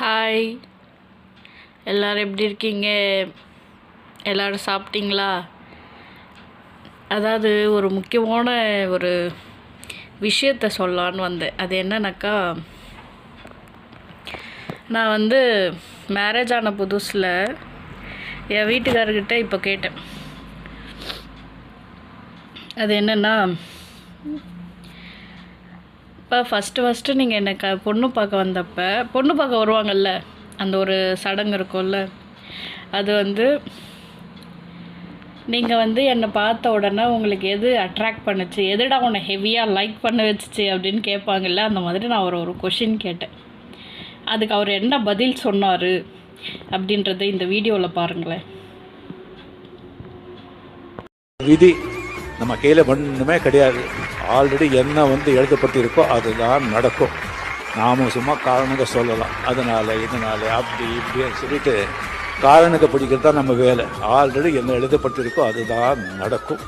Hi, எல்லோரும் எப்படி இருக்கீங்க? எல்லோரும் சாப்பிட்டீங்களா? அதாவது ஒரு முக்கியமான ஒரு விஷயத்த சொல்லலான்னு வந்தேன். அது என்னன்னாக்கா, நான் மேரேஜ் ஆன புதுசில் என் வீட்டுக்காரர்கிட்ட இப்போ கேட்டேன். அது என்னென்னா, இப்போ ஃபஸ்ட்டு நீங்கள் என்னை பொண்ணு பார்க்க வந்தப்போ, பொண்ணு பார்க்க வருவாங்கள்ல, அந்த ஒரு சடங்கு இருக்கும்ல, அது நீங்கள் என்னை பார்த்த உடனே உங்களுக்கு எது அட்ராக்ட் பண்ணுச்சு, எதுடா உன்னை ஹெவியாக லைக் பண்ண வச்சுச்சு அப்படின்னு கேட்பாங்கல்ல, அந்த மாதிரி நான் ஒரு கொஷின் கேட்டேன். அதுக்கு அவர் என்ன பதில் சொன்னார் அப்படின்றத இந்த வீடியோவில் பாருங்களேன். விதி நம்ம கையில் ஒன்றுமே கிடையாது. ஆல்ரெடி என்ன எழுதப்பட்டிருக்கோ அதுதான் நடக்கும். நாமும் சும்மா காரணங்க சொல்லலாம், அதனால் இதனால் அப்படி இப்படின்னு சொல்லிட்டு காரணங்க பிடிக்கிறது தான் நம்ம வேலை. ஆல்ரெடி என்ன எழுதப்பட்டிருக்கோ அதுதான் நடக்கும்.